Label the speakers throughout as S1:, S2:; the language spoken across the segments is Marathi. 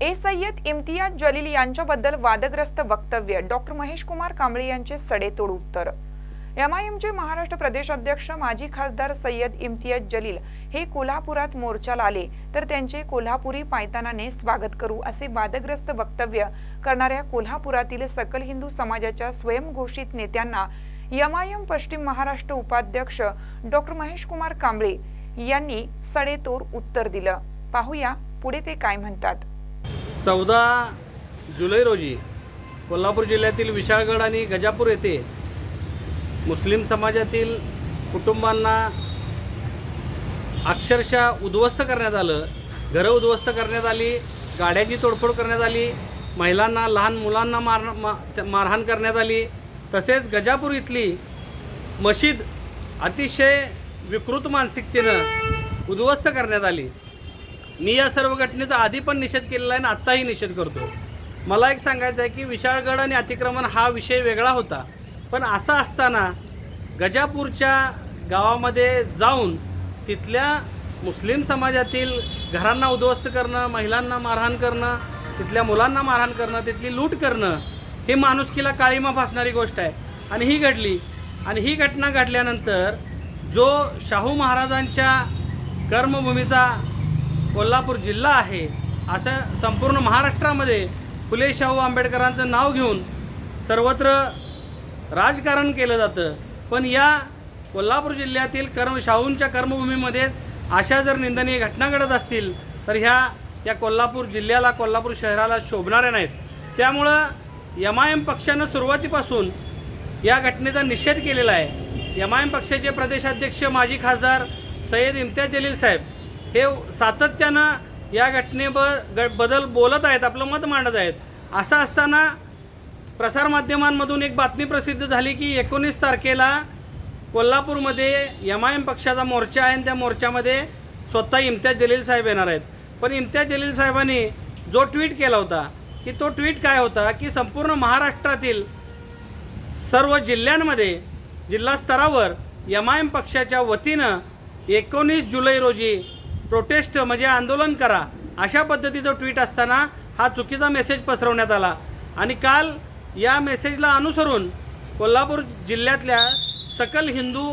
S1: सय्यद इम्तियाज जलील यांच्याबद्दल वादग्रस्त वक्तव्य डॉक्टर महेश कुमार कांबळे यांचे सडेतोड उत्तर। एमआयएमचे महाराष्ट्र प्रदेश अध्यक्ष माजी खासदार सय्यद इम्तियाज जलील हे कोल्हापुरात मोर्चाला आले तर त्यांचे कोल्हापुरी पायतानाने स्वागत करू असे वादग्रस्त वक्तव्य करणाऱ्या कोल्हापुरातील सकल हिंदू समाजाच्या स्वयंघोषित नेत्यांना एमआयएम पश्चिम महाराष्ट्र उपाध्यक्ष डॉक्टर महेश कुमार कांबळे यांनी सडेतोड उत्तर दिलं। पाहूया पुढे ते काय म्हणतात।
S2: 14 जुलै रोजी कोल्हापूर जिल्ह्यातील विशाळगड आणि गजापूर येथे मुस्लिम समाजातील कुटुंबांना अक्षरशः उद्ध्वस्त करण्यात आलं। घरं उद्ध्वस्त करण्यात आली, गाड्यांची तोडफोड करण्यात आली, महिलांना लहान मुलांना मारहाण करण्यात आली। तसेच गजापूर इथली मशीद अतिशय विकृत मानसिकतेनं उद्ध्वस्त करण्यात आली। मी या सर्व घटनेचा आधी पण निषेध केलेला आहे आणि आत्ताही निषेध करतो। मला एक सांगायचं आहे की विशाळगड आणि अतिक्रमण हा विषय वेगळा होता, पण असं असताना गजापूरच्या गावामध्ये जाऊन तिथल्या मुस्लिम समाजातील घरांना उद्ध्वस्त करणं, महिलांना मारहाण करणं, तिथल्या मुलांना मारहाण करणं, तिथली लूट करणं हे माणुसकीला काळीमा फासणारी गोष्ट आहे। आणि ही घडली आणि ही घटना घडल्यानंतर जो शाहू महाराजांच्या कर्मभूमीचा कोल्हापूर जिल्हा आहे, असं संपूर्ण महाराष्ट्रामध्ये फुले शाहू आंबेडकरांचं नाव घेऊन सर्वत्र राजकारण केलं जातं। पण या कोल्हापूर जिल्ह्यातील शाहूंच्या कर्मभूमीमध्येच अशा जर निंदनीय घटना घडत असतील तर या कोल्हापूर जिल्ह्याला, कोल्हापूर शहराला शोभणाऱ्या नाहीत। त्यामुळं एमआयएम पक्षानं सुरुवातीपासून या घटनेचा निषेध केलेला आहे। एमआयएम पक्षाचे प्रदेशाध्यक्ष माजी खासदार सय्यद इम्तियाज जलील साहेब हे सातत्यानं या घटनेबद्दल बोलत आहेत, आपलं मत मांडत आहेत। असं असताना प्रसारमाध्यमांमधून एक बातमी प्रसिद्ध झाली की 19 तारखेला कोल्हापूरमध्ये एमआयएम पक्षाचा मोर्चा आहे आणि त्या मोर्चामध्ये स्वतः इम्तियाज जलील साहेब येणार आहेत। पण इम्तियाज जलील साहेबांनी जो ट्विट केला होता की तो ट्विट काय होता की संपूर्ण महाराष्ट्रातील सर्व जिल्ह्यांमध्ये जिल्हा स्तरावर एमआयएम पक्षाच्या वतीनं 19 जुलै रोजी प्रोटेस्ट म्हणजे आंदोलन करा, अशा पद्धतीचं ट्विट असताना हा चुकीचा मेसेज पसरवण्यात आला। आणि काल या मेसेजला अनुसरून कोल्हापूर जिल्ह्यातल्या सकल हिंदू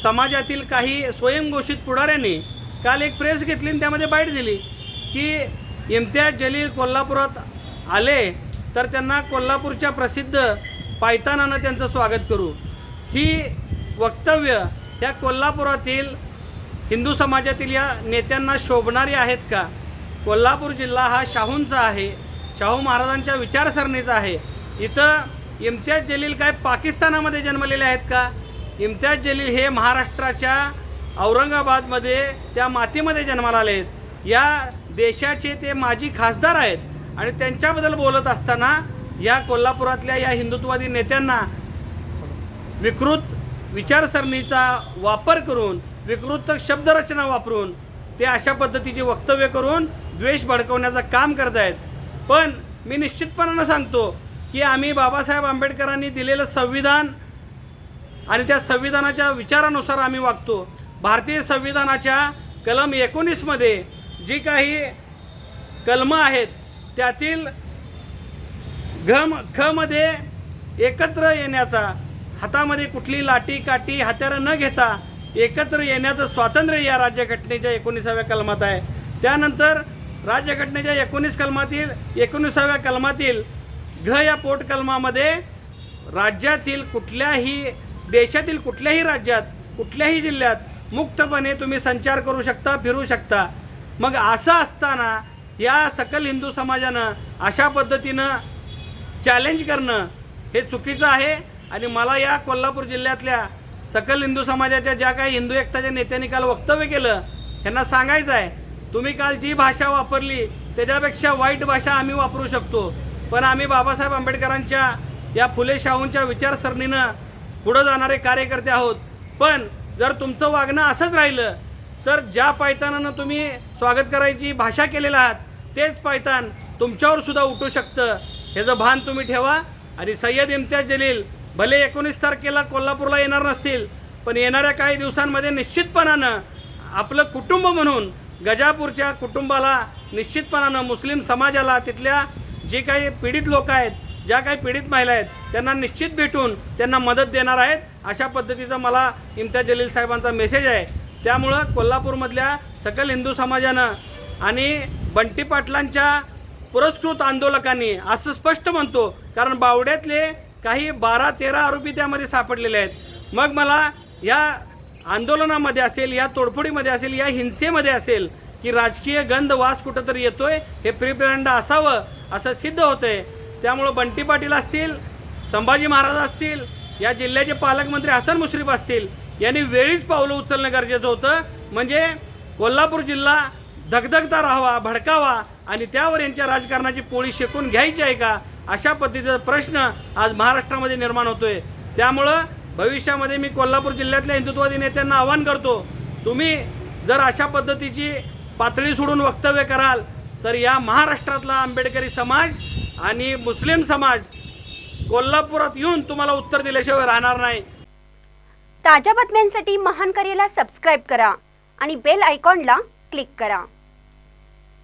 S2: समाजातील काही स्वयंघोषित पुढाऱ्यांनी काल एक प्रेस घेतली आणि त्यामध्ये बाईट दिली की इम्तियाज जलील कोल्हापुरात आले तर त्यांना कोल्हापूरच्या प्रसिद्ध पायतानानं त्यांचं स्वागत करू। ही वक्तव्य या कोल्हापुरातील हिंदू समाजातील या नेत्यांना शोभणारी आहेत का? कोल्हापूर जिल्हा हा शाहूंचा आहे, शाहू महाराजांच्या विचारसरणीचा आहे। इथं इम्तियाज जलील काय पाकिस्तानामध्ये जन्मलेले आहेत का? इम्तियाज जलील हे महाराष्ट्राच्या औरंगाबादमध्ये त्या मातीमध्ये जन्माला आले आहेत। या देशाचे ते माजी खासदार आहेत आणि त्यांच्याबद्दल बोलत असताना या कोल्हापुरातल्या या हिंदुत्ववादी नेत्यांना विकृत विचारसरणीचा वापर करून, विकृत शब्दरचना वापरून ते अशा पद्धतीची वक्तव्य करून द्वेष भडकवण्याचं काम करत आहेत। पण मी निश्चितपणानं सांगतो की आम्ही बाबासाहेब आंबेडकरांनी दिलेलं संविधान आणि त्या संविधानाच्या विचारानुसार आम्ही वागतो। भारतीय संविधानाच्या कलम 19 मध्ये जी काही कलमं आहेत त्यातील ख मध्ये एकत्र येण्याचा, हातामध्ये कुठली लाठी काठी हत्यारं न घेता एकत्र येण्याचं स्वातंत्र्य या राज्यघटनेच्या 19व्या कलमात आहे। त्यानंतर राज्यघटनेच्या 19व्या कलमातील घ या पोट कलमामध्ये राज्यातील कुठल्याही देशातील कुठल्याही राज्यात, कुठल्याही जिल्ह्यात मुक्तपणे तुम्ही संचार करू शकता, फिरू शकता। मग असं असताना या सकल हिंदू समाजानं अशा पद्धतीनं चॅलेंज करणं हे चुकीचं आहे। आणि मला या कोल्हापूर जिल्ह्यातल्या सकल हिंदू समाजाच्या ज्या काही हिंदू एकताच्या नेत्यांनी काल वक्तव्य केलं त्यांना सांगायचं आहे, तुम्ही काल जी भाषा वापरली त्याच्यापेक्षा वाईट भाषा आम्ही वापरू शकतो, पण आम्ही बाबासाहेब आंबेडकरांच्या या फुले शाहूंच्या विचारसरणीनं पुढं जाणारे कार्यकर्ते आहोत। पण जर तुमचं वागणं असंच राहिलं तर ज्या पायतानानं तुम्ही स्वागत करायची भाषा केलेला आहात तेच पायतान तुमच्यावर सुद्धा उठू शकतं, ह्याचं भान तुम्ही ठेवा। आणि सय्यद इम्तियाज जलील भले 19 तारखेला कोल्हापूरला येणार नसतील, पण येणाऱ्या काही दिवसांमध्ये निश्चितपणानं आपलं कुटुंब म्हणून गजापूरच्या कुटुंबाला निश्चितपणानं मुस्लिम समाजाला तिथल्या जे काही पीडित लोक आहेत, ज्या काही पीडित महिला आहेत, त्यांना निश्चित भेटून त्यांना मदत देणार आहेत, अशा पद्धतीचा मला इम्तियाज जलील साहेबांचा मेसेज आहे. त्यामुळं कोल्हापूरमधल्या सकल हिंदू समाजानं आणि बंटी पाटलांच्या पुरस्कृत आंदोलकांनी असं स्पष्ट म्हणतो, कारण बावड्यातले काही 12-13 आरोपी त्यामध्ये सापडलेले आहेत. मग मला या आंदोलनामध्ये असेल, या तोडफोडीमध्ये असेल, या हिंसेमध्ये असेल की राजकीय गंध वास कुठंतरी येतोय, हे प्रिप्लॅन्ड असावं असं सिद्ध होतंय. त्यामुळं बंटी पाटील असतील, संभाजी महाराज असतील, या जिल्ह्याचे पालकमंत्री हसन मुश्रीफ असतील, यांनी वेळीच पावलं उचलणं गरजेचं होतं. म्हणजे कोल्हापूर जिल्हा धगधगता राहावा, भडकावा आणि त्यावर यांच्या राजकारणाची पोळी शेकून घ्यायची आहे का, अशा पद्धतीचा प्रश्न आज महाराष्ट्रामध्ये निर्माण होतोय. त्यामुळं भविष्यामध्ये मी कोल्हापूर जिल्ह्यातल्या हिंदुत्ववादी नेत्यांना आवाहन करतो, तुम्ही जर अशा पद्धतीची पातळी सोडून वक्तव्य कराल तर या महाराष्ट्रातला आंबेडकरी समाज आणि मुस्लिम समाज कोल्हापुरात येऊन तुम्हाला उत्तर दिल्याशिवाय राहणार नाही.
S3: ताज्या बातम्यांसाठी महान करेला सबस्क्राईब करा आणि बेल आयकॉनला क्लिक करा.